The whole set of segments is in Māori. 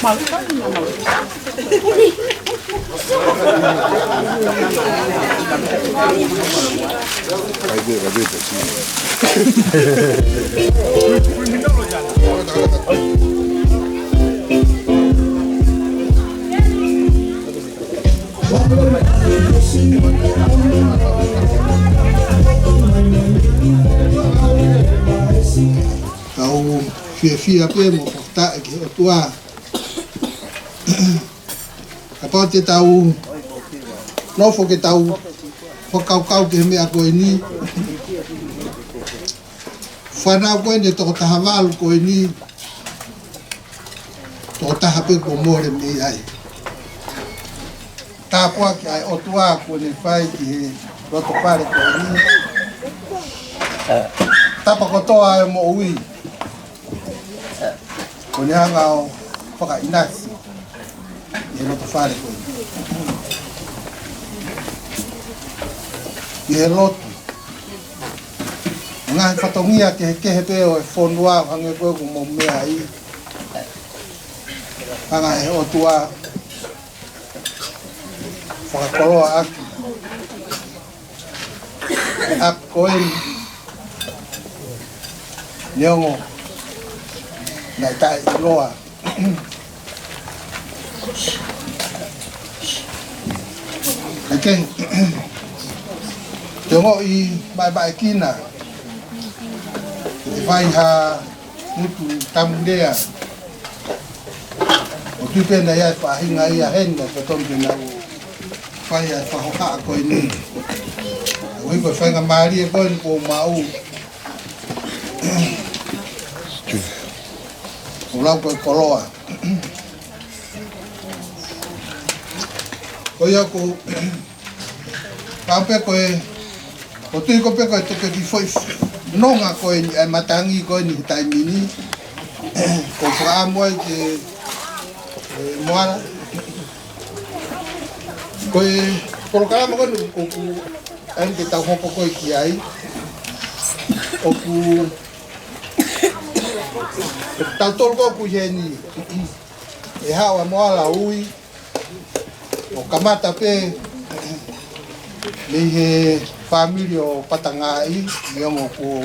Tau fia pe mo porta ki o tua. Apa te tau no fo ke tau fo kau ke me a ko ni. Fana ko ni to ta hamal ko ni. To ta hape ko mo re me ai. Ta po ki ai o tua ko ni fai ki ro to pare ko ni. Ta pa ko to ai mo ui. Ko ni hanga o whaka inasi e roto whare koe. I he lotu. Ngā he whatongia ke he kehe pēo e whonua hange koe ko mō mea i. Hanga he otua whakakoroa aki. Ak koe Nyongo nai tai loa. Okay. Tengok i bai kina. Vai ha mutu tamudea. O tu pena ia pa hinga ia henga ko tom pena. Vai ia pa hoka ko ini. Oi ko fanga mari ko ko mau. Ulang ko koloa. Koia ko pampe ko o tu ko pe ko te ki foi nonga ko e matangi ko ni taimini ko fra mo ke moana ko por ka mo ko ai ke ta hopo ko ki ai o ku tanto ko ku jeni e hawa mo ala ui o kamata pe le he família o patangai e mo ko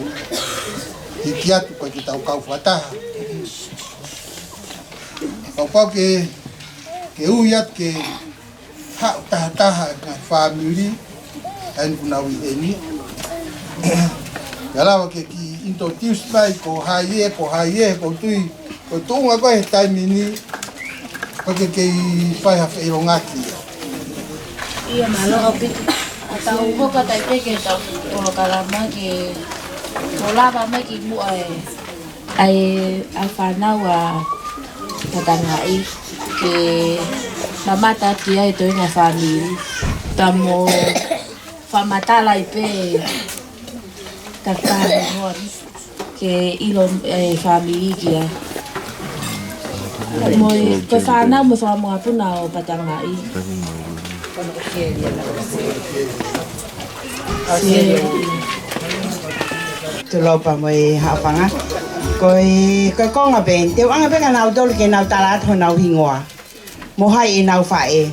hikiatu ko kita kau fata o ke uiat ke ha ta na família en kunawi eni yala ke ki introduce bai ko haie ko tui ko tunga ko he taimini ko ke fai ha fe rongaki iya malo opit atau boka tai ke tau ko kalama ke bola ba mai ki bu ai afana wa patangai ke mamata tia itu na family tamo famatala ipe takar ke ilon family kia mo ke fana mo fa mo apuna o patangai Tulo pa mo hapanga ko nga ben te anga ben na dol ke na talat ho na hingwa mo hai na fae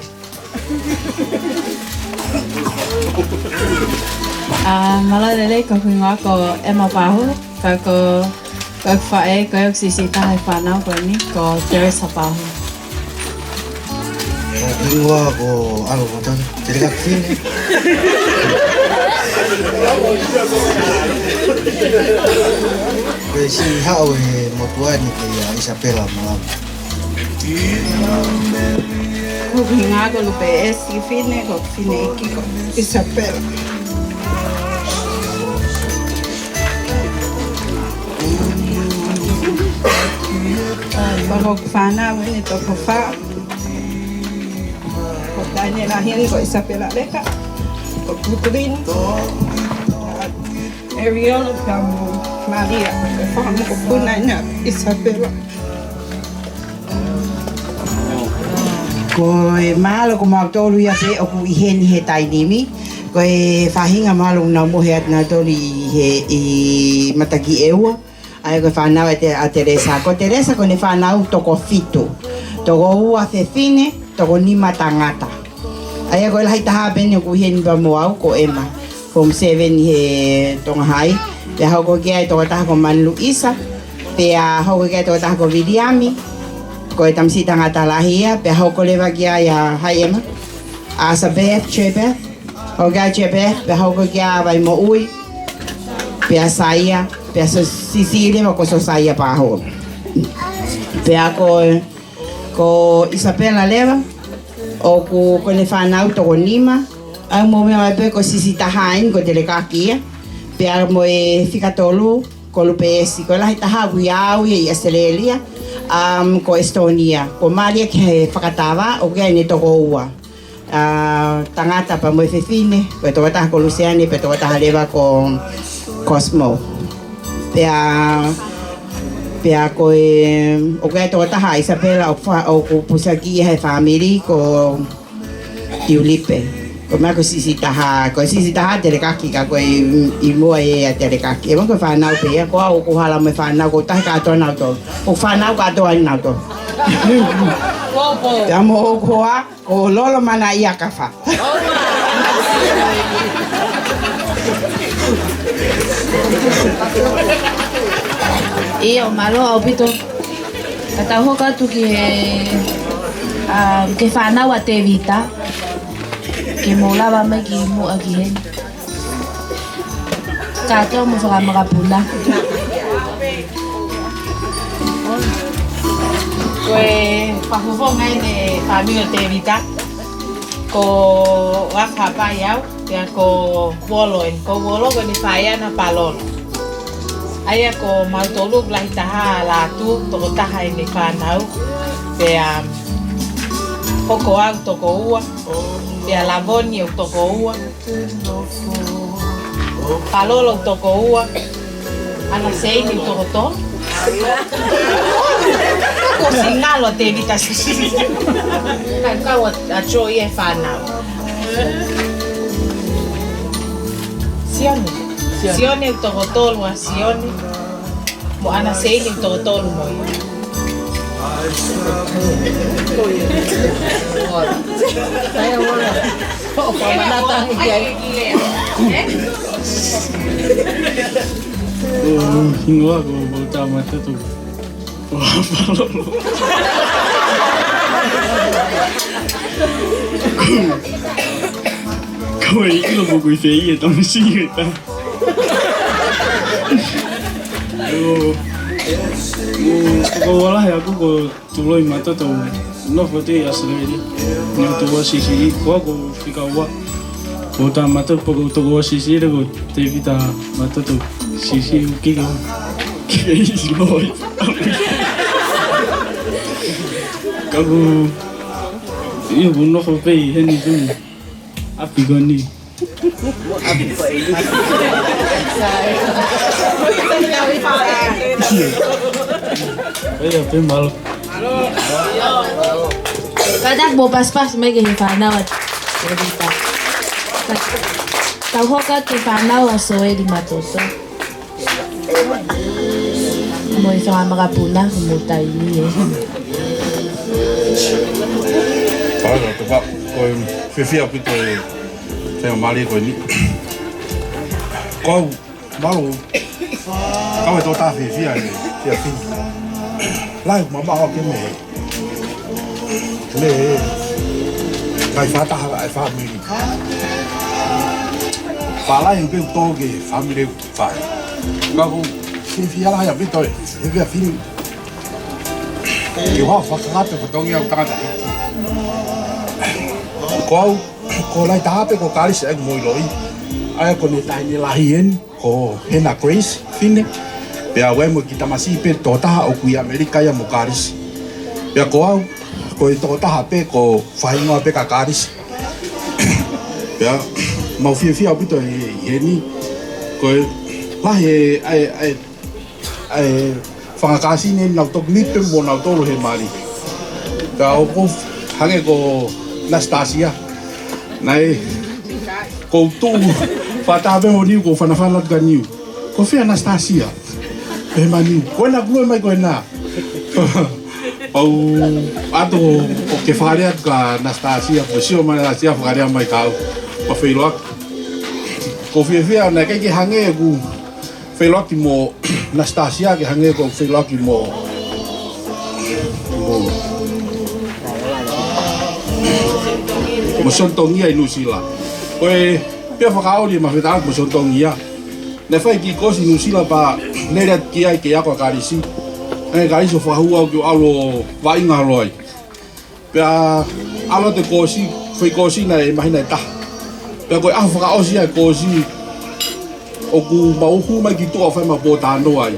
mala lele ko hingwa ko ema pahu ko fae ko sisita hai fana ko ni ko teresa pahu hingwa ko algo botan jadi ka fine si hao motuani ke ya Isabela malam. ko hinga ko lu PS fine ko fine iki ko Isabela Bago fana wene to ko fa ko Daniela hin ko Isabela leka ko Putrin Ariel kamu Maria fahamu ko punanya Isabela ko malo ko magtolu ya pe o ku ihen he tainimi ko fahinga malo na mo he na toli he i mataki ewa ai ko fana a Teresa ko ne fana to ko fito toko ua fefine, toko nima tangata. Aia koe lahi taha bene ku heni pa moau ko Emma. From 7 he tonga hai. Pea hau ko kia toko taha ko Manlu Isa. Pea hau ko kia toko taha ko Vidiami. Koe tamsi tangata lahia. Pea hau ko lewa kia ya hai Emma. Asa Beth, Chebeth. Hau kia Chebeth. Pea hau ko kia vai mo ui. Pea Saia. Pea so Sisilia ma ko so Saia pa hau. Pea ko Isabella lewa. O ko le whanau toko nima. Au mo mea mai pe ko Sisi Tahain ko telekakia. Pea mo e whikatolu ko lupe esi. Ko lahi taha wiau i Australia. Ko Estonia. Ko Maria ki he whakatawa o kia ne toko ua. Tangata pa mo e whiwhine. Ko toko taha ko Luciani. Pe toko taha lewa ko Cosmo. Pea ko o kia toko taha Isabella o ko Pusaki he family ko Iulipe. Ko mea ko Sisi taha telekaki ka ko i mua e a telekaki. E mo ko whanau pea ko au ko hala me whanau ko tahi katoa nau tō. Ko whanau katoa i nau tō. Pea mo o koa ko lolo mana i a kawha. Iyo malo au pito. Kata hoka tu ke whanau a te vita. Ke mo lawa mai ki mo aki hen. Kato mo whakamagapuna. Koe whahufo ngai ne whamio te vita. Ko wakapai au, pia ko woloi. Ko wolo ko ni whaia na palolo. Aia ko mautolu lahi taha la tu toko taha i ni whanau. Pea hoko au toko ua. Pea laboni au toko ua. Palolo toko ua. Ana seini toko to. Ko singalo te vita sisi. Kau a choi e whanau. Sione. Sione au toko tolu a sione. Mo ana seini au toko tolu mo i. Hingoa ko bota mata tu. Kau ini lo buku saya tapi sih kita. Ko wala ya ko tuloy mata to no fote Australia. Ni to sisi ko fika wa. Bota mata ko to sisi ko te vita mata to sisi ki ko. Ki loy. Kau iyo no fote heni tu. Api goni. Iya, malu. Kadang bo pas-pas may ke whanau a te vita. Tau hoka ke whanau a soe di matoto. Mo i whakamagapuna mo taini e. Para to pa ko fefia pito e mali ko ni. Ko malu. Kau itu tak fefia ni, fefia fin. Lai mama aku ke me. Le. Kai fata hai family. Pala yang ke to ke family fa. Kau fefia lah ya pito, fefia fin. Ki wa fa ka te potong yang tanga dai. Ko lai tape ko kalis ek moi loi. Ai ko ni tai ni lahien ko hena Grace fine. Pea wemo kita masih pe tota o kui Amerika ya mokaris. Pea ko tota pe ko faingo pe kakaris. Pea mau fia bito ni ko lahe ai fangakasi ni na tok nipe mo na tolo he mali. Pea ko hange ko Nastasia. Nai ko tu fata be ho ni ko fana ganiu. Ko fia Nastasia. Pemani, ko na glue mai ko na. Pau ato o ke whare ka Nastasia, po sio mai Nastasia whare mai kau. Pa whailoak. Ko whiawhia na kei ke hange ku whailoaki mo Nastasia ke hange ko whailoaki mo Sontongia i Nusila. Koe pia whakaori ma whetaaku mo Sontongia. Ne whai ki kosi Nusila pa nereat ki ai ke ako karisi. E karisi o whahua ki o alo wainga roi. Pia alo te kosi, whai kosi na e mahina e taha. Pia koe aho whakaosi ai kosi o ku mauhu mai ki tua whai ma pōtāno ai.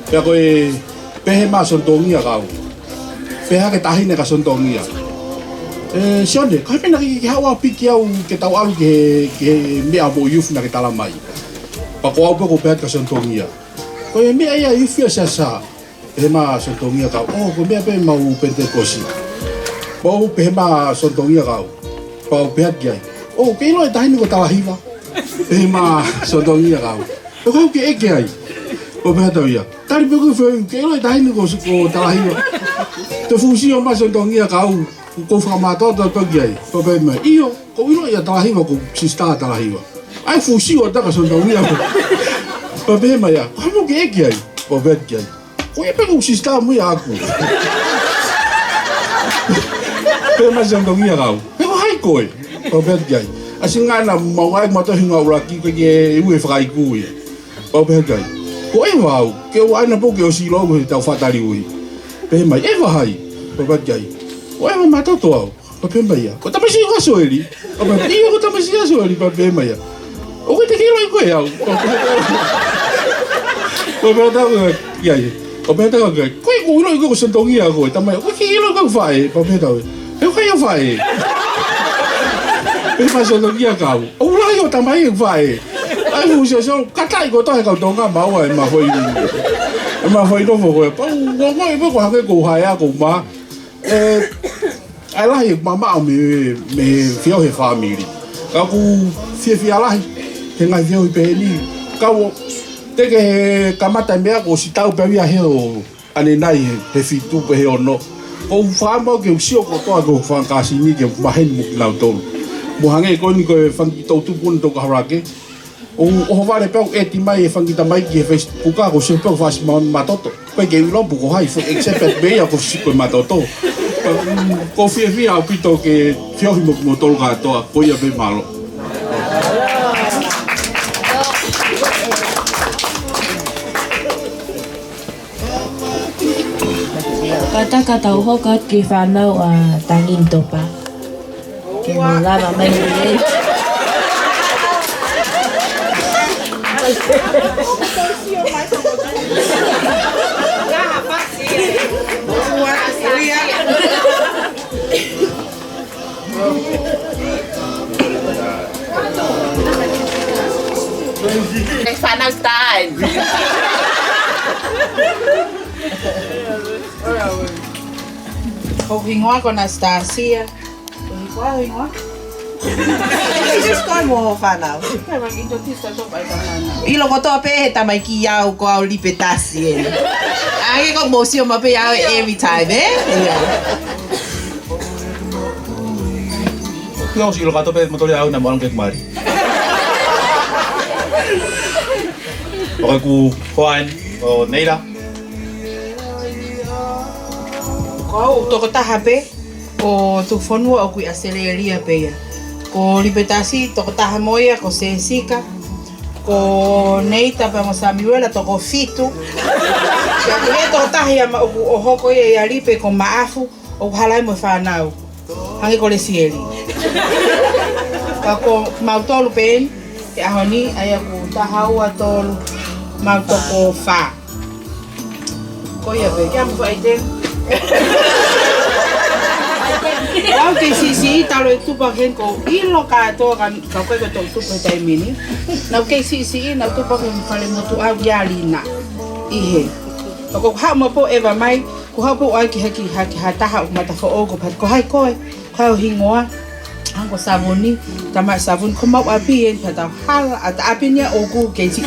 Pia koe pehe ma Sontongia kau. Peha ke tahine ka Sontongia. Sione, kai pena ki hawa piki au ke tau alu ke mea mo youth na ke tala mai. Pa ko au ko pehat ka Sontongia. Ko e mea ia youth ia sa. E ma Sontongia kau. Oh, ko mea pe mau Pentecosi. Mau pe ma Sontongia kau. Pa pehat gai. Oh, ke lo e tahini ko tala hiva. E ma Sontongia kau. Ko kau ke eke ai. Ko pehat au ia. Tari pe ko fe ke lo e tahini ko tala hiva. Te fusi o ma Sontongia kau. Ko whakamatoa pagi ai, ko pe mai. Iyo, ko ilo ia talahiwa ko sista talahiwa. Ai fusi o taka Sontongia ko. Pa pe mai a, ko mo ke eke ai, ko pe ai. Ko e pe ko sista mo ia aku. Pe mai Sontongia kau. Pe ko hai koe, ko pe ai. Asinga na mau ai mato hinga uraki ko ke ue whakai kui. Ko pe ai. Ko e wau, ke o aina po ke o silo ko tau whatari ui. Pe mai, e wahai, ko pe ai. O e matoto au, pa pe mai a. Ko tamasi ko soeli. O pa iyo ko tamasi a soeli pa pe mai a. O ko te kilo i koe au. Ko pe tau ko ia. Ko pe tau ko. Ko i ko ilo i ko Sontongia ko tamai. Ko ki ilo ko fai pa pe tau. E ko ia fai. Pe pa Sontongia ka. O la yo tamai ko fai. Ai fu se so katai ko to e ka tonga mau ai ma foi. Ma foi no fo ko. Pa ngo i ko ha ko hai a ko ma. Ai lahi mama me fio he family. Ka ku fia lahi. He ngai fio pe ni. Ka o te ke kamata mea ko si tau pe via he o ane nai he fitu pe he ono. Ko fama ke usio ko to ko fan kasi ni ke mahen mu lau to. Mo hange ko ni ko fan ki to tu pun to ka harake. O vale pe e ti mai e fan ki ta mai ki fe ku ka ko se pe fas matoto. Pe ke lo bu ko hai fo except be ya ko si ko matoto. Ko fia au pito ke fiohi mo tolga toa ko ia be malo. Kata tau hokot ki whanau a tangin topa. Ke mo lava mai ni. It's final time. Kau hingoa ko Nastasia. Hingoa. Isko mo whanau. Ilo ko toa pe he tamai ki au ko au lipe tasi e. Ai ko mo sio ma pe au every time, Kau sih lo kata pe motornya au na mo ang kek mari. Oke ku koan o neira. Ko to ko tahape o tu fonu o ku aceleria pe ya. Ko lipetasi to ko tahamoya ko sesika. Ko neita pa mo Samuela to ko fitu. Ya ko to tahia ma o hoko ya lipe ko maafu o halai mo fanau. Hangi ko le sieli. Ako mautolu pen e ahoni aya ku tahau atolu mautoko fa. Ko ia be kam fa ite. Au ke si talo tu pa gen ko ilo ka to kan ka ko to tu pa tai mini. Na ke si na tu pa gen fale motu au yalina. Ihe. Ko ha mo po eva mai ko ha po ai ki haki hataha mata fo ogo pat ko hai ko ka hingoa. Angko sabuni tama sabun ko mau api en pata hal at apinya ogu ke si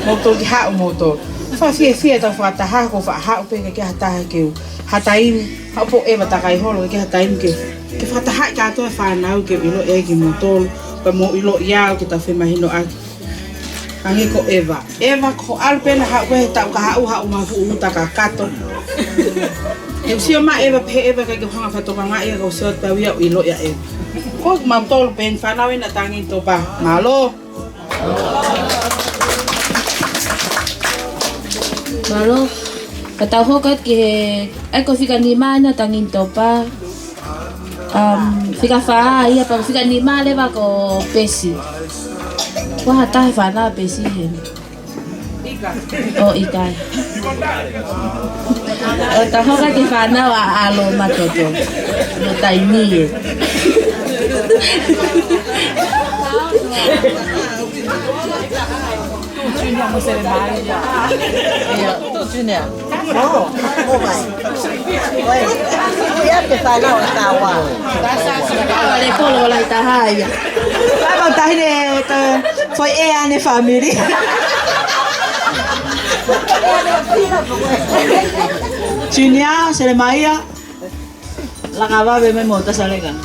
motor ki ha motor fa fie ta fa ta ha ko fa ha pe ke hata ke hatain ha po e bata kai holo ke hatain ke fa ta ha ka to fa na ke ilo e ki motol pa mo ilo ya ke ta fe mahino a ange ko eva ko alpena ha ko ta ka ha ma fu ta ka kato e si ma eva pe eva ka ha fa to ka ma e ko so ta wi ilo ya e ko ma tol pen fa na wen tangin to pa malo Malo, kata hokat ke ako fika ni mana tangin topa. Fika fa ia pa fika ni male ba ko pesi. Wah ta fa na pesi hen. Oh ikai. Kata hokat ke fa na wa alo matoto. No taimi. Junior mo sila Maria. Tu Junior. Oh my. Oi. Dia ke sana kawa. Wale polo wala tahaya. Ai ba ta ne ta foi e ane family. Junior se le Maria. La cava be me mota sale kan.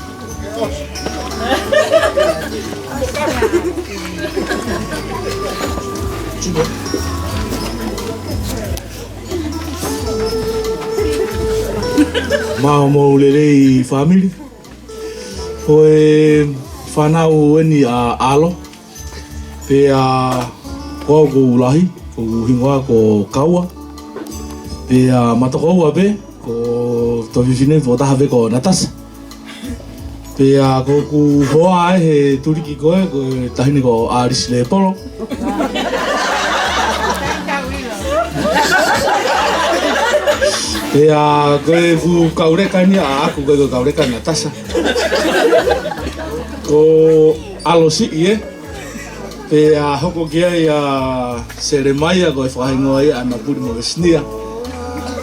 Mau lelei family. Foi whanau eni a alo. Pe a ko ulahi, ko hingoa ko kaua. Pe a matakoua pe, ko tawhiwhine po taha pe ko Natasha. Pe a ko ku hoa he turiki koe, ko tahini ko Aris le polo. Pe a koe fu kaureka ni a aku koe kaureka Natasha. Ko alosi ie. Pe a hoko kia i a Seremaia koe whahingoa i a Napuri mo Vesnia.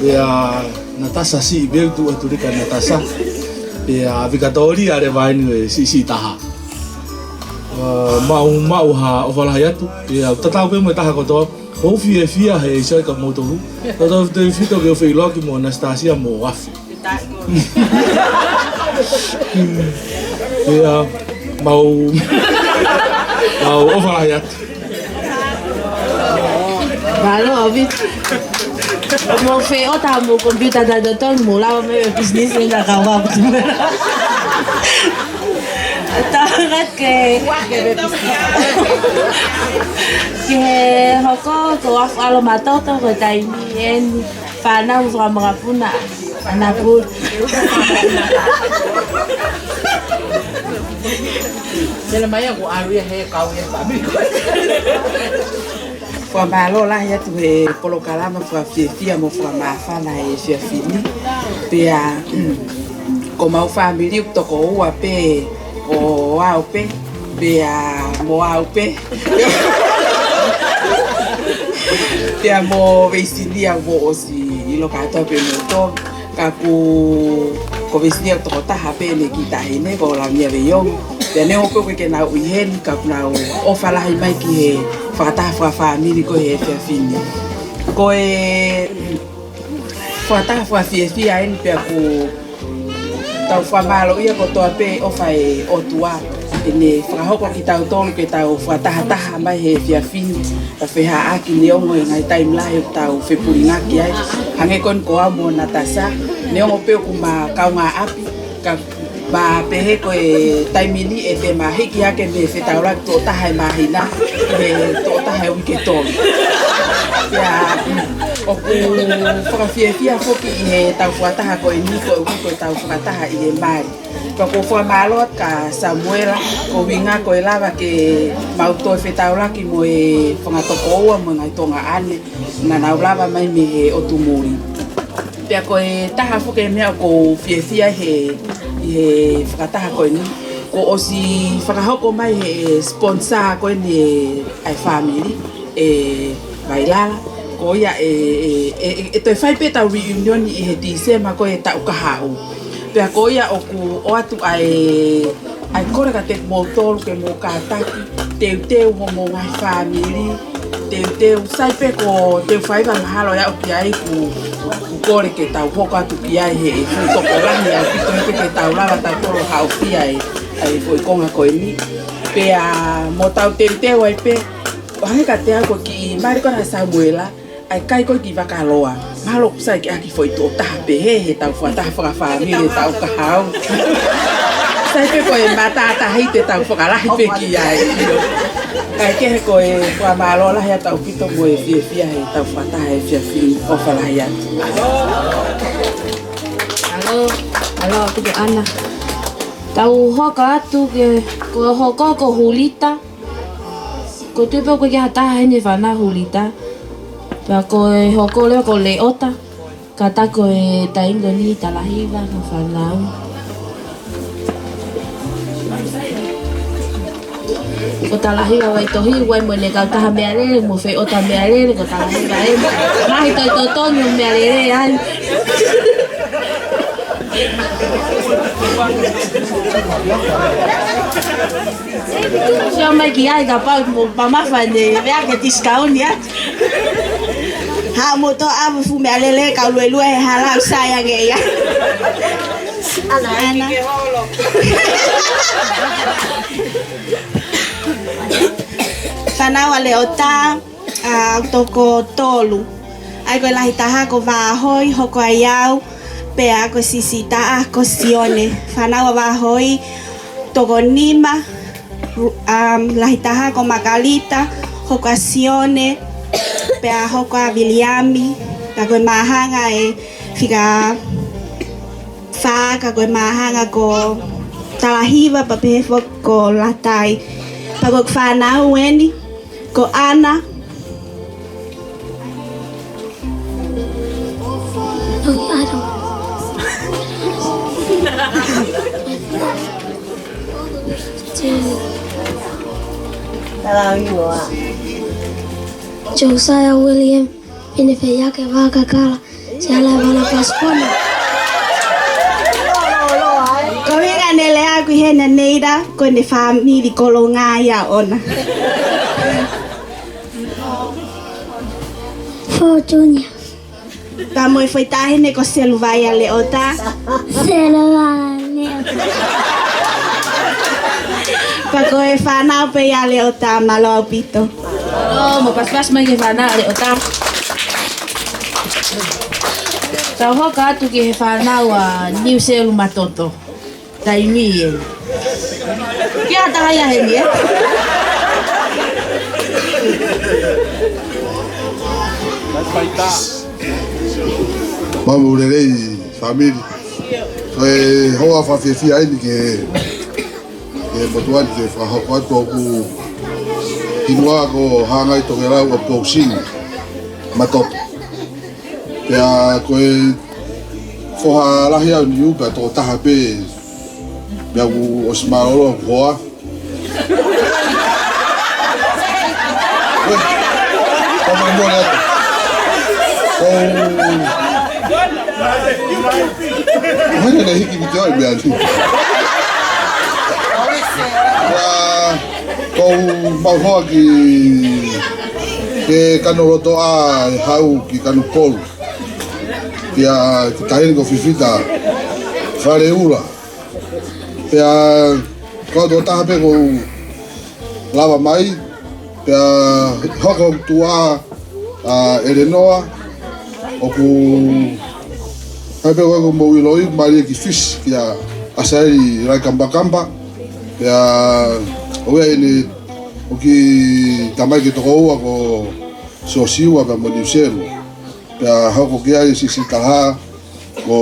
Pe a Natasha si i beu tu aturika Natasha. Pe a Vikatori are vainu e si taha. Mau ha o whalahi atu. Pe a tatau pe mo taha kotoa. Ko fia he isoi ka motoru. Kotoa te fito ke o whiloki mo Anastasia mo wafi. Pe a mau o whalahi atu. Malo obit. Mo fe o ta mo computer da doton mo la me business na kawa. Tarat ke hoko ko af alo mato to ko tai ni en fana mo fra mga puna na pul. Sila Maria ko area he kau ye babi. Fa malo la ya tu e polo kalama fa fia mo fa ma fa na e fia fini. Pe a ko mau family to ko wa pe o au pe pe a mo au pe. Pe a mo vesidia vo si lo ka to pe mo to ka ko vesidia to ta ha pe ne kita ine ko la mia ve yo. Te ne o pe ke na u hen ka na o fa la mai ki he fata fa family ko he fia fini. Ko e fata fa fia en pe ko tau whamalo ia ko toa pe o whai o tua. Ine whakahoko ki tau tolu ke tau whataha mai he fia fini. Ta wheha aki neongo e ngai taim lahi o tau whepuringaki ai. Hange kon koa mo Natasha. Neongo pe o kuma kaunga api. Ka ba pehe ko e taimini e te mahiki hake me whetaurak tō taha e mahina. Me tō taha e wike tolu. Ia o ku whakawhiawhia whoki i he tau whataha ko e niko e wiko tau whataha i he mai. Ka ko whamalot ka Samuela ko winga ko e lava ke mauto e whetauraki mo e whangatoko oa mo ngai tonga ane na nau lava mai me he o tumuri. Pea ko e taha whoke mea ko whiawhia he whakataha ko e ni. Ko o si whakahoko mai he sponsor ko e ni ai family e Vailala. Ko ia e toi whai pe tau reunion i he December ko e tau kahau. Pea ko ia o atu ai kore ka te motolu ke mo kataki teu mo ngai family teu sai pe ko te fai va halo ya ki ai ku kore ke tau foka tu ki ai he fu to ko la ni ai to ke tau la ta ko ha o fi ai foi konga ko ni pe a mo tau teu ai pe ai ka te ko ki mari ko na Samuela ai kai ko ki va ka loa malo sai ki aki foi to ta pe he tau fa ta fa família tau ka hau sai pe ko mata ta hi te tau fa la hi pe ki ai ai ke ko kwa malo la ya tau pito mo e fia he tau fa ta he fia fi o fa la ya Halo, aku ke Ana. Tau hoka atu ke ko hoko ko hulita. Ko te pe ko ke hata hene whana hulita. Pea ko e hoko leo ko leota. Kata ko e taingo ni talahiva ka whanau. Ko talahiva wai tohi wai mo ne kau taha mea lere mo whai ota mea lere ko talahiva e. Mahi toi totonyo mea lere ai. Siya may kiyay kapag pamafan vea que discount ya. Ha mo to ava fu me alele ka lue hala saya ge ya. Ana. Fana wale ota toko tolu. Ai ko lahi taha ko va hoi hoko ayau. Pea ko sisita ko sione. Fana wa hoi toko nima. Lahi taha ko makalita hoko sione. Pea hoko a Williami. Ka ko mahanga e fica fa ka ko mahanga ko talahiva pa pe ko latai. Pa ko fana weni ko Ana. Josiah William inifeya ke vaka kala siala vala paspona ko venga nele aku hena neida ko ne famili kolonga ya ona Fortunia Tamo foi tahine ko seluvaya leota Pako e whanau pe ia leota malo pito. Oh, mo pas mai ke whanau leota. Tau hoka atu ke he whanau a New Zealand matoto. Taimi e. Kia taha ia he ni e? Mamu rei family. Foi hoa whawhiawhia aini ke motuani ke whahako ku hinua ko hangai to ngerau o Pouxing matoto. Pea koe whoha lahi au niu pea tō taha pe mea ku o Simarolo hoa. Komai mōre ato. Hana na hiki ki te oi mea ni. Kou mauhoa ki kano roto a hau ki kano polu. Kia ki tahini ko fifita whare ura. Pea kau tō taha pe kou lava mai. Pea hoko tua Elenoa. Oku hai pe kou mo iloi maria ki fish kia asairi rai kamba. Pea oia ini oki tamai ki toko ua ko sosiua ka mo New Zealand. Pea hoko kia i sisitaha ko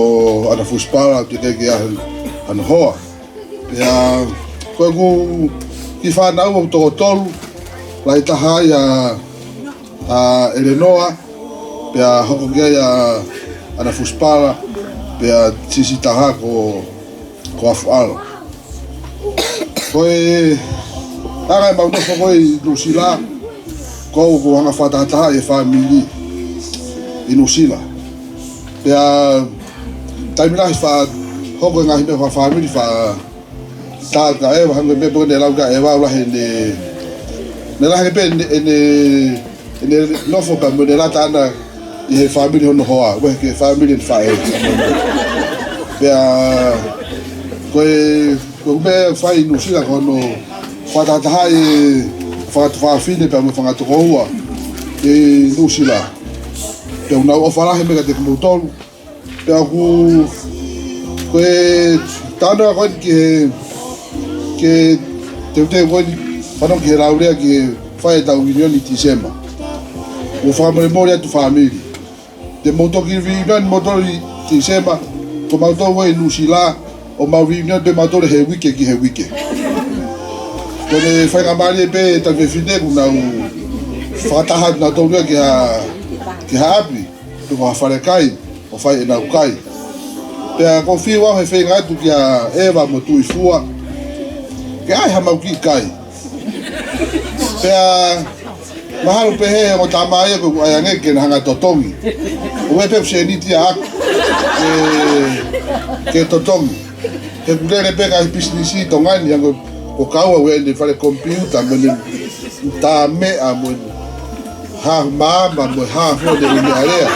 ana fuspara ki teki an hoa. Pea koe ku ki whanau o toko tolu lai taha ia Elenoa. Pea hoko kia ia ana fuspara pea sisitaha ko afuala. Koe agai mau nofo koe Nusila kou ko hanga whatataha e whamili i Nusila. Pea taimila hi hoko ngahi me whamili tāka ewa hango me pōne lauka e wau lahe ne lahe pe ne no fo ka mo ne la tana I family hono hoa we ke family fae bea ko be fai no sila kono fata tai fa fine pe mo fanga to hoa e no sila pe una o fala he me ka te mo tolu pe ku ko tana ko ke te ko fa no ke raure ke fai ta union ni tisema o fa memoria tu family te moto ki reunion moto ti sema ko moto we nusila o ma reunion de moto he wiki ki he wiki ko ne fa ngamali pe ta ve fide ku na u fata ha na to ki happy to ko fa le kai o fa na kai pe ko fi wa he fe nga tu ki a eva mo tu ifua ke ai ha ma ki kai pe mahalo pe he o tamaia ko ai nge ke hanga totongi o e pe se ni tia ke totongi e pulere pe ka business tongani yango o kawa we ni fale computer mo ni ta me a mo ha mama mo ha fo de ni area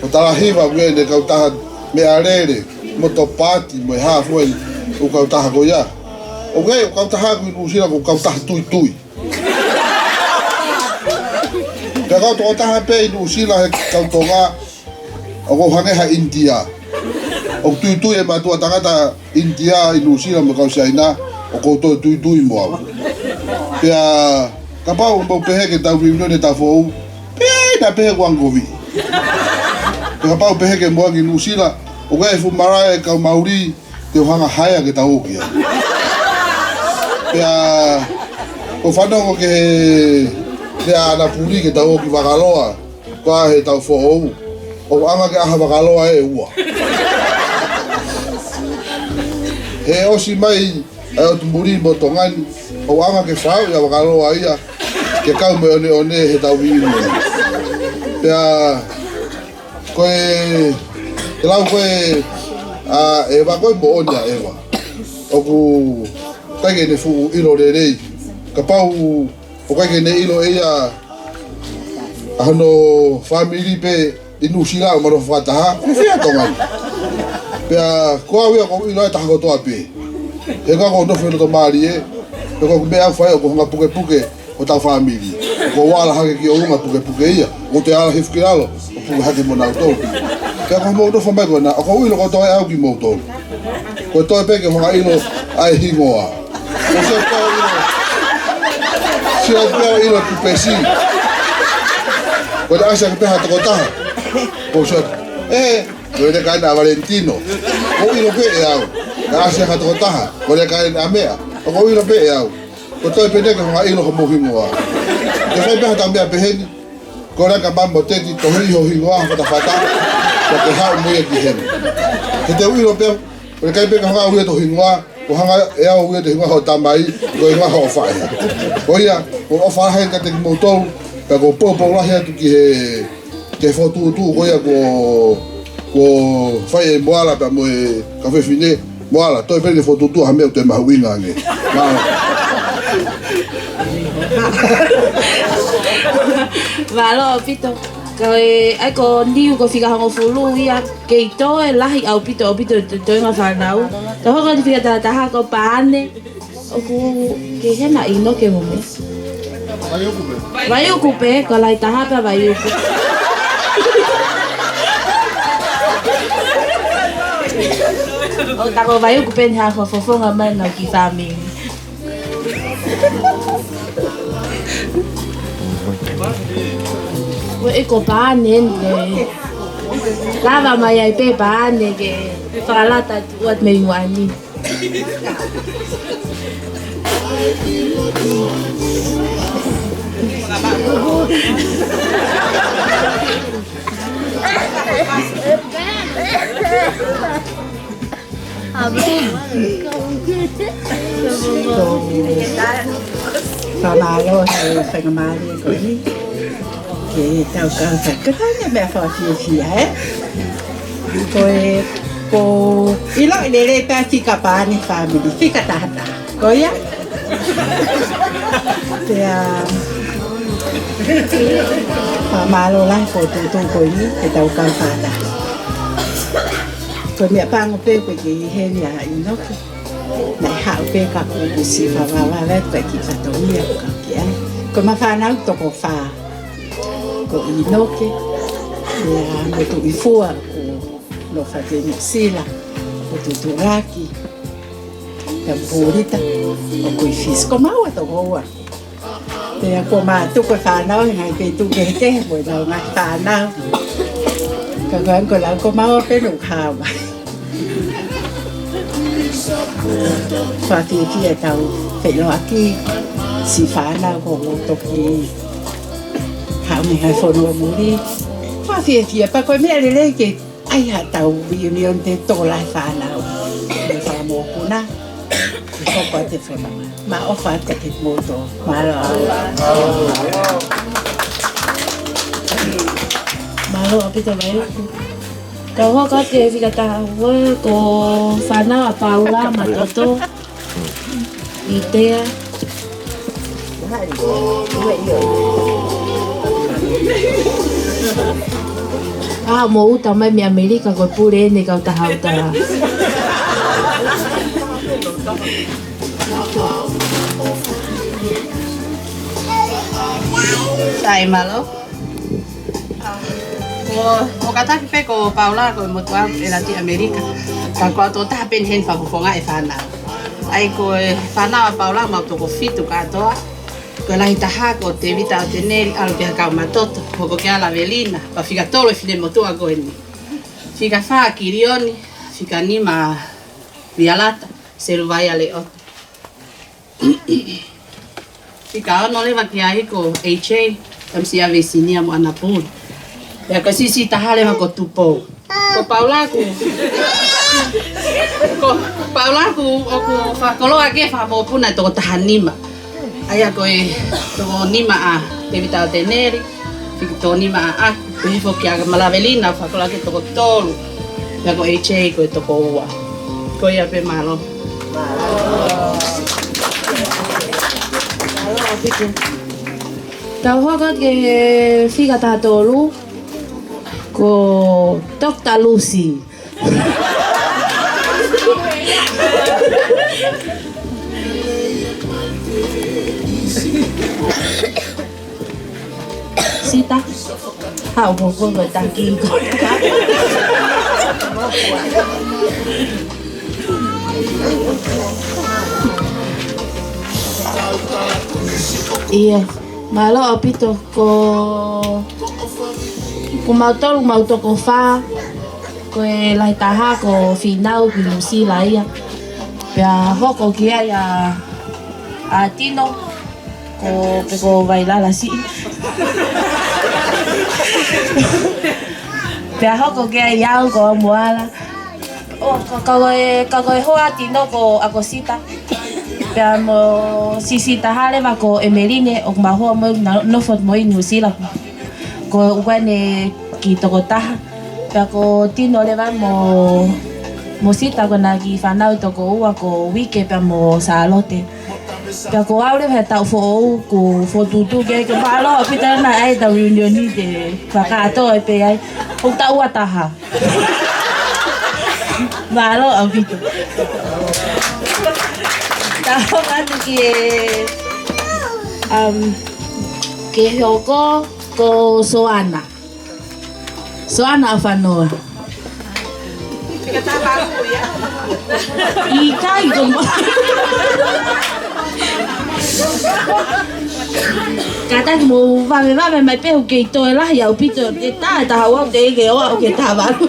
o tala hiva we de ka ta me arere mo to party mo ha fo o ka ta go ya o ge o ka ta ha ku usira ko ka ta tui Kau tu orang happy itu sila kau tonga, aku hangai ha India, aku tu yang batu tanga ta India itu sila makau China, aku tu mau. Pia kapau mau pergi ke tahu reunion ni tahu, pia dah pergi kuang kopi. Kapau pergi ke muang itu sila, aku ifu marai kau mauri, tu hangai haya ke tahu kia. Pia kau fano ke Dia ana puli ke tau ki wakaloa kwa he tau fo'ou o anga ke aha wakaloa e ua he osi mai ai o tumburi botongani o anga ke whau ia wakaloa ia ke kau me one he tau vini pea koe te lau koe e wakoe mo onia ewa oku taike ne fu ilo re rei ka pau o kai ke ne ilo ia ano family pe inu sila o maro fata fia tonga pe ko wi ko ilo ta ko to ape e ka ko no felo to mari e ko be a fa ko nga puke o ta family ko wala ha ke o nga puke ia o te ala hifkiralo o pu ha ke mo na to ka ko mo do fa mai ko na ko ilo ko to ai ki mo to ko to pe ke mo ilo ai hingoa o se ko ilo si o ilo tu pesi ko da sa ke ha to ta o so lo de kana Valentino o ilo pe ya da sa ha to ta ko de kana amea o ilo pe ya ko to pe de ko ilo mo hingoa de fe pe ta me pe hen ko ra ka ba mo te ti to ilo hingoa ko ta fata ko te ha mo ye ki hen ke te ilo pe ko ka pe ka ha ilo to hingoa o hanga e au e te hinga ho tamai ko hinga ho fai o ia o fa ha ka te motor ka ko popo la ha tu ki he te foto tu ko ia ko fai boala pa mo ka fe fine boala to pe de foto tu ha me te ma winga nge Valo pito ai ko niu ko fika hango fulu ia ke to e lahi au pito to nga fanau to ho ko fika ta ko paane o ku ke hena ino ke mo me vai ocupe ko lai ta pa vai ocupe o ta ko vai ocupe ha ko fofo nga man na ki family e ko paane lava mai ai pe paane ke falata wat me wani Trabalho foi uma que tao ka sa ka na me fa si ko ilo le ta si ka pa ni family si ka ta ko ya Malo lai ko tu ko ni ke tau ka fata. Ko mi pa ngo pe pe ki he ya ino. Na ha pe ka ko si fa va le pe ki fa to mi ka ki ai. Ko ma fa na to ko fa. Ko ino ke. Ya me tu I fua ko lo fa te ni sila. Ko tu raki. Ya burita. Ko I fis ko ma wa to go wa. Thì cô mà tôi có phá nó ngày thì tôi ghé cái buổi đầu ngày phá nó cái gọi cô làm cô máu cái nụ hào mà phá thì kia tàu phải lo kia xì phá nào của một tục gì hào mình hay phone vào mũi đi phá thì bà coi mẹ lên cái ai hả tàu vì miền thì tổ lại phá nào để phá một cú na không có thể phải mà offer cái thịt mô tô mà lo apito mai ka ho ka te fika ta wa ko fana Paula matoto itea mo uta mai mi Amerika ko pure ne ka ta hauta Sai malo. Ko kata ki pe ko Paula ko mo tua e la ti America. Ka ko to ta pen hen fa ko nga e fa na. Ai ko fa na Paula ma to ko fitu ka to. Ko la ita ha ko te vita tener al pe ka ma toto ko ko la velina pa figa tolo e fine mo tua ko ni. Figa fa kirioni, figa ni ma vialata se lo vai ale ot. Fica no leva que aí com HA, tam se a vecinia mo anapun. Ya ko sisi tahale ma ko tupo. Ko Paula ku aku fa kolo ake fa mo puna to tahanima. Aya ko to nima a evita teneri. Fica to nima a ko fo que a malavelina fa kolo ake to tolu. Ya ko HA ko to ko wa. Ko ya pe malo. tau hoka ke fika tatolu ko Dr. Lucy Sita hao một con người tăng kim con iya malo apito ko mau to ko fa ko lai taha ko final ki Lucy lai ya ya hoko kia ya atino ko bailar así ya hoko kia ya ko muala kagoy ho atino ko akosita ya mo sisita hale va ko emerine o maho mo no fot mo inusila ko ugane ki tokota ya ko tino le va mo sita ko na ki fanau to ko ua ko wike pa mo salote ya ko aure va ta fo ko tutu ke palo pita na ai ta reunion ni de pa ka to e pe ai o ta ua taha malo apito tahu kan ke hoko ko Soana Fanoa Kata baru ya. Ika itu kata mau vame mai pe ke to lah ya upito ta hawa de ke wa ke ta baru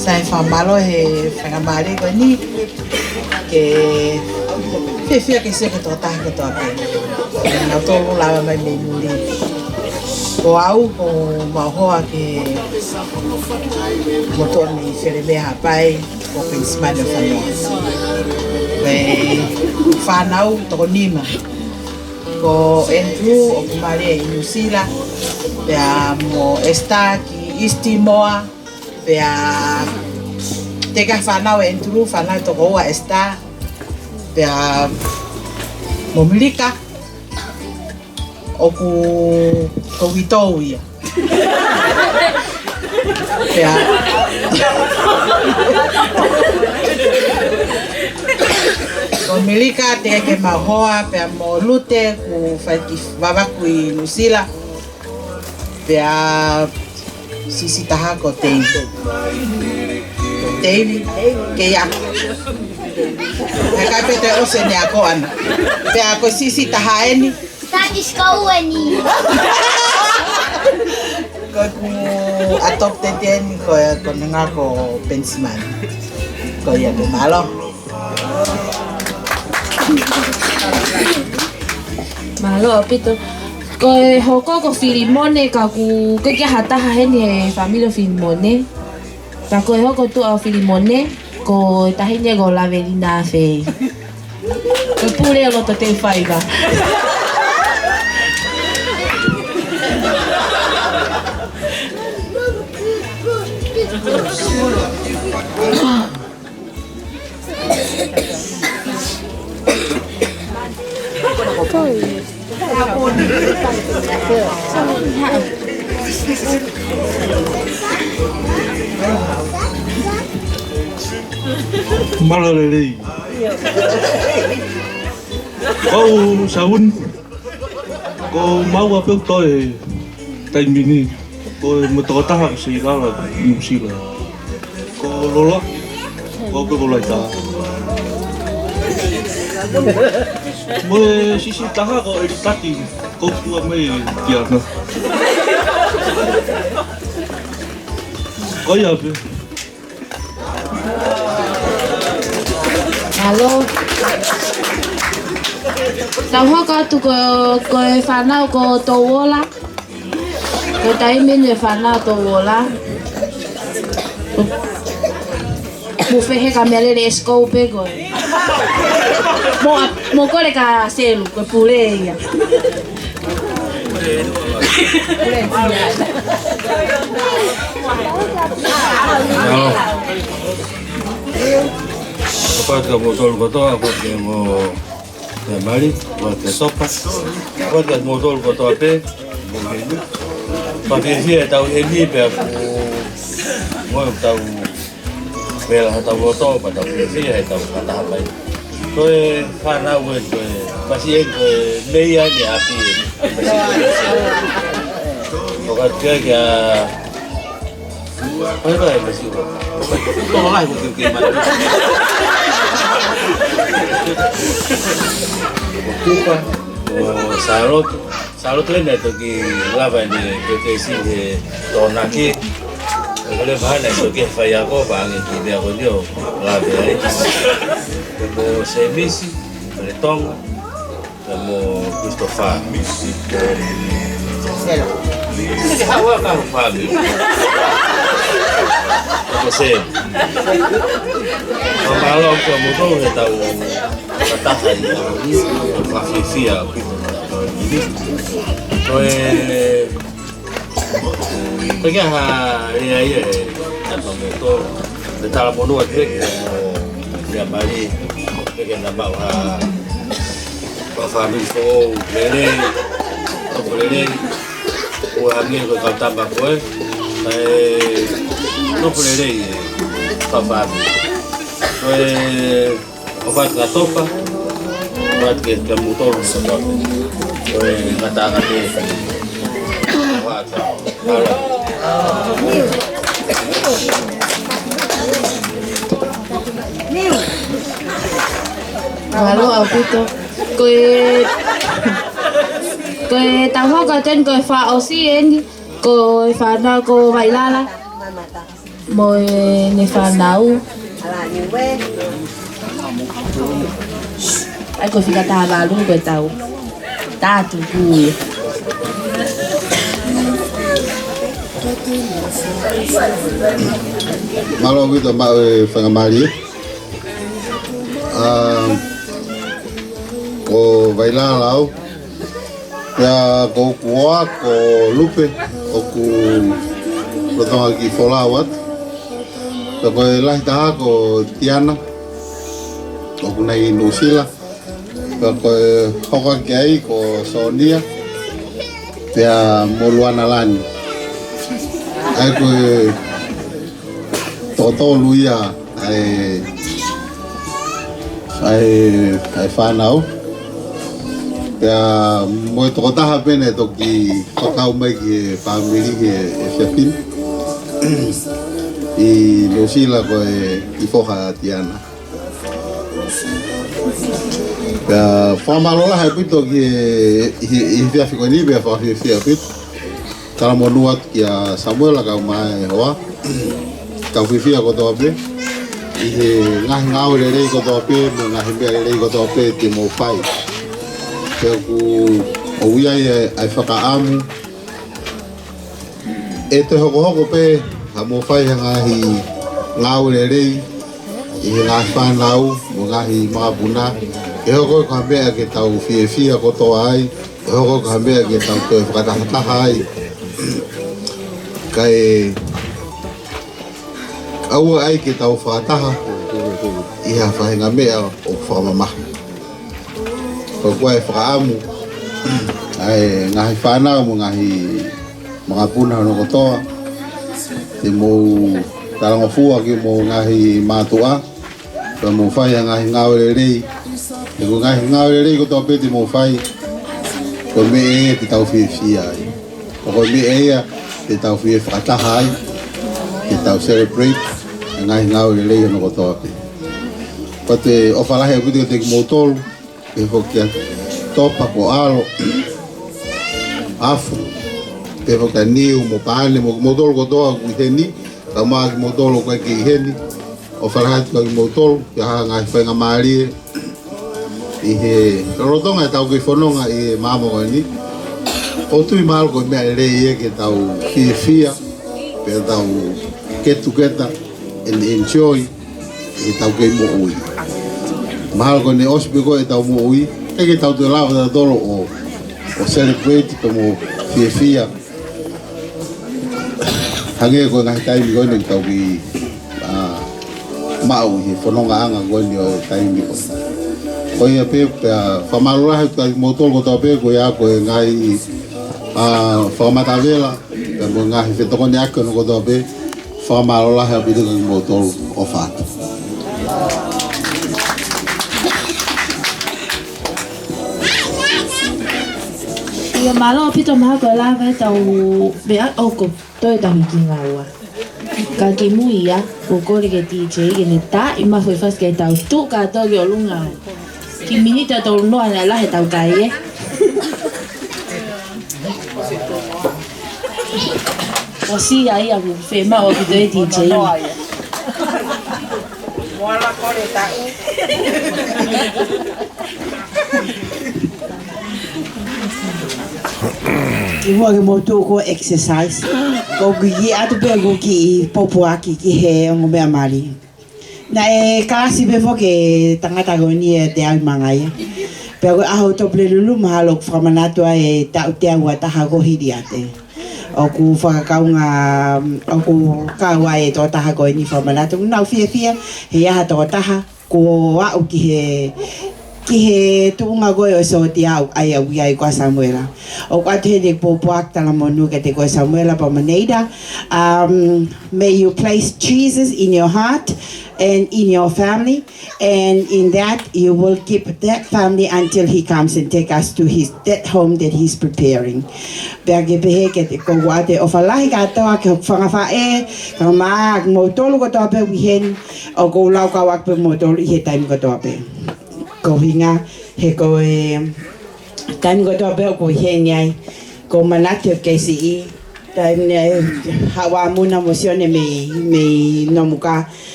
Sai fa malo he fa mare ko ni ke fia que se que to ta que to pe na to la mai me muri ko au ko ma ho ke motor ni se le ha pai ko pensma de fa no be fa nau to nima ko Andrew o kumare inusila ya mo esta ki Istimoa pea teka whanau e enturu whanau toko oa esta pea momilika oku kowitou ia pea momilika teka ke mahoa pea mo lute ku wawaku i Nusila pea sisi taha ko Tevi ke ya ka pete o se ne ako ana pe ako sisi taha eni Takis kau ni. ko atop teten ko nga ko pensman ko ya be malo pito ko hoko ko Filimone ka ku ke hata hene familia Filimone ta ko hoko tu a Filimone ko tahine go la velina fe ko pure lo to te faiga Malalele. Kau saun. Kau mau apa toi? Time ini. Kau metota harus segala Nusila. Kau lola. Kau lola ita. Mo sisi taha kau editati. Kau tua me tiana. Kau ya be. Halo. Tahu kau tu ko fanau ko towola. Ko taimin e fanau towola. Mo fehe kamele le scope ko. Mo ko le ka selu ko pule ya. Apa que motor botou a porque mo mari porque sopa porque motor botou a pé porque dia tau ini pe mo tau pela tau botou pa tau dia tau kata apa so fana we masih meia ni api porque que apa masih tolong lah mungkin gimana ocupa o salot lena to ki lava ni que si de tonaki le vale so que falla ko ba ngi ki be ko dio lava ai como semisi breton como Christopher Celo hawa ka Fabio José kalau kamu tahu ya tahu katakan Fafia pergi hari atau motor dalam motor trek dia balik pergi nampak Fafia so boleh ambil ke kau tambah kue no boleh Fafia obat la topa obat que el motor se tope mata ate halo apito ko tahu ka ten ko fa osien ko fa na ko bailala mo ne fa nau ai ko fica tava lu ko tau ta tu ku Malo gitu mbak pengamali ko bailar lau ya ko kuah ko lupe o ku tonga ki folawat. Ko lahi taha ko Tiana. Ko kunai Nusila. Ko hoka kiai ko Sonia. Pea Moluana Lani. Ai ko toto luia ai whanau. Pea mo e toko taha pene toki whakau mai ki whamiri ki e Whiapin. I Nusila ko i whoka Tiana. Pea whamalola hai pito ki i Whiawhiko ni pea Whiapin. Tala mo nuat ki a Samuela kau mai hoa. Kau whiwhia ko toa pe. I he ngahi ngau rei ko toa pe, mo ngahi mea rei ko toa pe te mo whai. Pea ku o uiai ai whakaamu. E te hoko hoko pe, ha mo whai ha ngahi ngau rei. I he ngahi whanau, mo ngahi mga puna. E hoko ka mea ke tau whiwhia ko toa ai. E hoko ka mea ke tau koe whakatahataha ai. Kai aua ai ke tau whataha i ha whahinga mea o whamamaha. Ko koe whakaamu ai ngahi whanau mo ngahi mga puna no kotoa. Te mo tarangofua ki mo ngahi mātua. Ka mo whai ngahi ngāwere rei. Te ko ngahi ngāwere rei kotoa pe te mo whai. Ko me e te tau whiwhia ai. Ko me e te tau whie whakataha ai. Te tau celebrate. Ngahi ngau le lei no kotoa pe. Pa te ofalahe a kutika te ki motolu, e hokia topa ko alo, afu, te hokia niu mo paane mo motolu kotoa ku heni, ka maa ki motolu kwa ki heni, ofalahe tika ki motolu, ki haa ngahi whainga maarie, i he rotonga e tau ki whanonga i mamo kwa ni, o tui maalo ko mea lei e ke tau whiwhia, pe tau ketuketa, and enjoy e tau kei mo ui. Mahalo ko ne ospe ko e tau mo ui, ke tau te lawa da dolo o celebrate ko mo whiwhia. Hange ko ngahi taimi ko ne tau ki mau he whanonga anga ko ne o taimi ko. Ko ia pe whamarurahe ka motol ko tau pe ko ia ko e ngai whamatawela, ka mo ngahi whetokone ako no ko tau pe, whamalola hea pito ka motolu o whātu. Ia malo pito maha koe lawa e tau mea oko toi tahi ki ngā ua. Ka ki mui ia, o kore ke DJ, ke ne tā i mawhoi whas ke tau tū ka tau ki o lunga. Ki minita tau noa na lahe tau kai e. O si ai a whe mao ki toi DJ. Moala kore tau. Ki mua ke motu ko exercise. Ko ki atu pe ko ki popo aki ki he ngo mea mari. Na e kasi pe fo ke tangata ko ni e te au mangai. Pe ko aho to ple lulu mahalo whamanatua e tau te au ataha ko hiri ate. O ku whakakaunga, o ku kaua e tō taha ko ni whamanatu. Nau whia he aha tō taha ko au ki he tuunga koe o so te au ai au iai kua Samuela. O kua te he pōpuak tala monu ke te koe Samuela pa maneida. May you place Jesus in your heart and in your family, and in that you will keep that family until he comes and take us to that home that he's preparing. Pea ke pehe ke te koua te ofalahi katoa ke whangawha e, ka maa mo tolu katoa pe wihen, o kou lau kawak pe mo tolu i he taimi katoa pe. Ko hinga he koe taimi katoa pe o ko hen iai, ko manate o KCE, taimi hawa muna mosione me nomuka,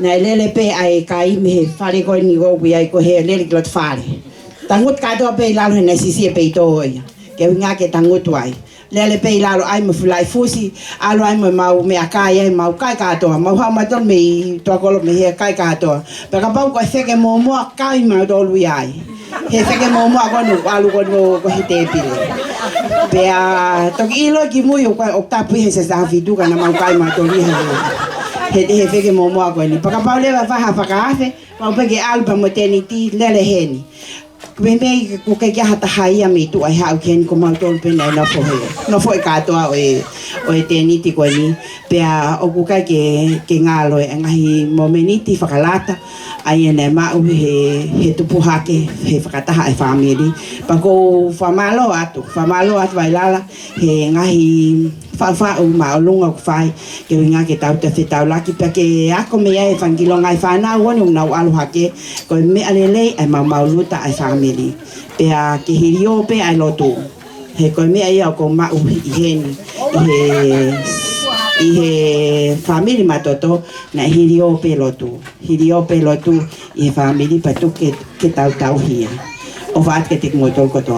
na lele pe ai kai me fare ko ni go wi ai ko he lele klot fare tangut ka do pe lalo he sisi pe to ya ke nga ke tangut wai lele pe lalo ai me fulai fusi alo ai me mau me akai ai mau kai ka to mau ha ma to me to ko me he kai ka to pe ka pau ko se ke mo mo kai ma do wi ai he se ke mo mo ko no alu ko no ko he te pile Pea toki ilo ki mui o tapu he se sa fitu kana mau kai ma tori he feke mo mo ko ni paka paule va fa fa mau peke album maternity lele heni Bembe ko ke hata hai ami tu ai hau ken ko mau tol pe na no foi ka to o eternity ko ni pe o ku ka ke ngalo e ngai momeniti fakalata ai ene ma u he tu puhake he fakata hai family pa ko famalo atu vai lala he ngai fa o ma lunga ku fai ke nga ke tau te tau laki pe ke ako me ai fangilo ngai fa na woni na alu hake ko me alele ai ma luta ai family pe a ke hirio pe ai lotu he ko me ai ko ma u he family matoto na hirio pe lotu i family patu ke tau hia o va ke tik motor ko to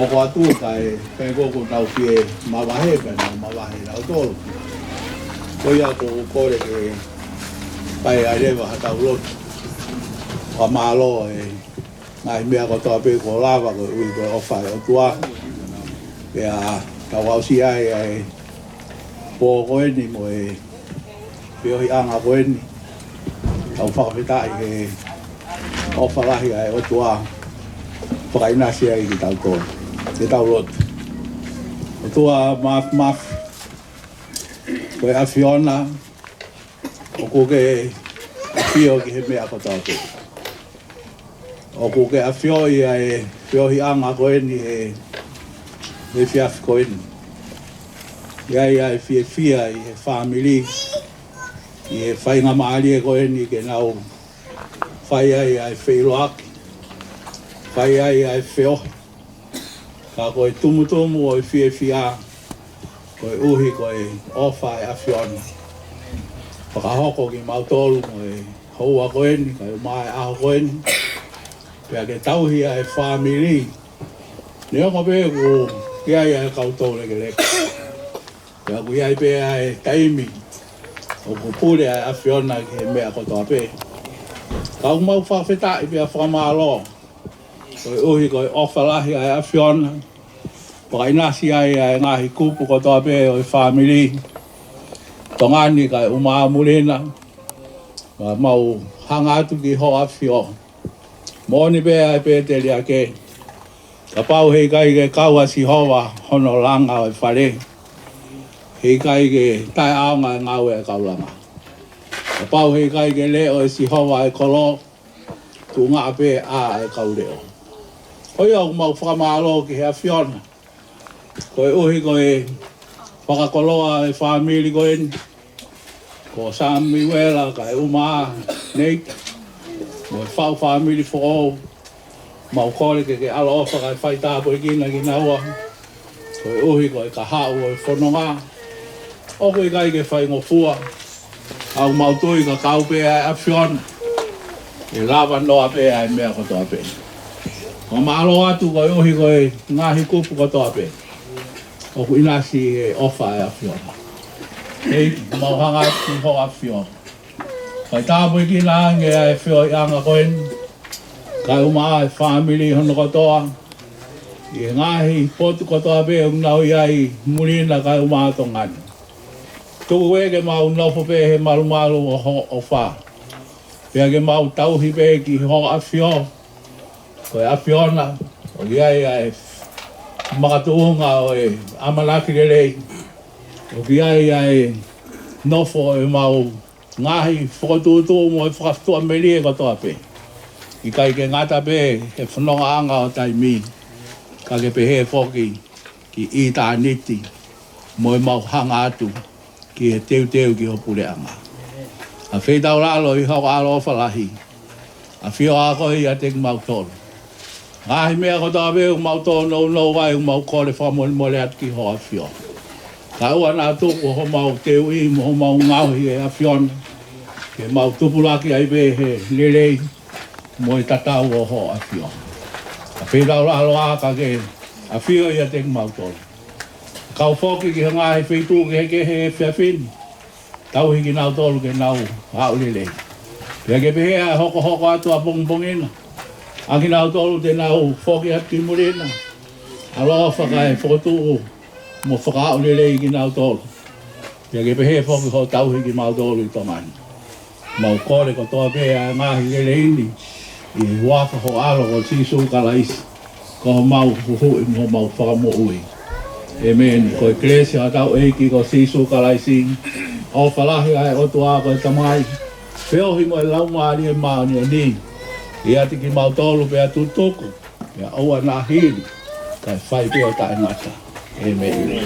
Ko atu kai pe ko tau pie ma wahe pe ma wahe lau tolo. Ko ia ko le ke pai ai wa tau lot. Wa malo ngai mea ko to pe ko lava ko ui ko ofa o tua. Ya tau au si ai po ko ni mo pe oi anga ko ni. Tau fa fita ai ofa la ai o tua. Pakai nasi ai ki tau ko. Te tau lot. O tua maf. Koe a Fiona. O ko ke a fio ki he mea ko tau te. O ko ke a fio i ai fio hi anga ko ni e fiaf ko ni. Ia fia i he family. I he whainga maali e koe ni ke nau. Whai ai whiroaki. Whai ai whiohi. Ka koe tumutumu o i fia. Koe uhi koe ofa e awhiona. Whakahoko ki mautolu koe houa koe ni, kai mai aho koe ni. Pea ke tauhi ai family. Ni ongo pe ku kia ia koutou leke leke. Pea ku iai pe ai taimi. O ku pule ai awhiona ki he mea kotoa pe. Kau mau whawheta i pia whamalo. Koe uhi koe ofalahi ai awhiona. Pakainasi ai ngahi kupu kotoa pe o i family. Tongani kai umaa mulina. Mau hanga atu ki ho awhiona. Moni pe ai pe te lia ke. Ka pau hei kai ke kaua si hoa hono langa o i whare. Hei kai ke tai aonga e ngau e kaulanga. Ka pau hei kai ke leo e si hoa e kolo. Tu ngā pe a e kauleo. Hoi au mau whakamalo ki hea whiona. Koe uhi koe whakakoloa e whamiri koe ni. Ko Sami Wela kai umaa nei. Mo e whau whamiri whoo. Mau kore ke alo ofa kai whaitāpo i kina ki naua. Koe uhi koe ka hau o i whanonga. O koe kai ke whaingofua. Au mautui ka kaupe ai awhiona. E lava noa pe ai mea kotoa pe. Ko maalo atu koe uhi koe ngahi kupu kotoa pe. O ku inasi e ofa ai awhiona. Hei mau hanga atu ho awhiona. Whaitāpo i kina ange ai whio i anga koe ni. Kai umaa e family hono kotoa. I ngahi potu kotoa pe unau iai mulina kai umaa tongani. Tuku ke mau nofo pe he malumalu o wha. Pea ke mau tauhi pe ki ho awhio. Koe awhiona. O iai ai makatuunga o e amalaki lelei. O iai ai nofo e mau ngahi whakatutu mo e whakaftua melie kotoa pe. I kai ke ngata pe he whanonga anga o taimi. Ka ke pe he whoki ki i tā niti. Mo e mau hanga atu ki he teu ki hopule anga. A whetau lalo i hau alo whalahi. A whio ako i a te mautoro. Ngahi mea kotoa pe u mautoro no wai u mau kore whamoni mole atu ki hoa whio. Ka ua nā tuku ho mau teu i mo ho mau ngauhi e a whiona. Ke mau tupulaki ai pe he lelei. Mo i tatau o ho a whio. A whetau lalo a ka ke a whio i a te mautoro. Kau whoki ki ngahi whetu ke he whiawhini. Tau hiki nau tolu ke nau hau lelei. Pea ke pehea hoko atu a pongpongina. Aki nau tolu te nau whoki atu ki murina. Aloha whakai whokotuu mo whakau lelei ki nau tolu. Pea ke pehea whoki ho tau hiki mau tolu i tongani. Mau kore ko toa pehea ngahi lelei ni. I waka ho alo ko sisu kalaisi. Ko mau huhui mo mau whakamo ui. Amen. Ko eklesia atau eiki ko sisu kalaisi. O whalahi ai o tua koe tamai. Whiohi mo e laumari e maani o ni. I ati ki mautolu pe atu tuku. Ia oua nā hiri. Kai whai peo tae ngata. Amen.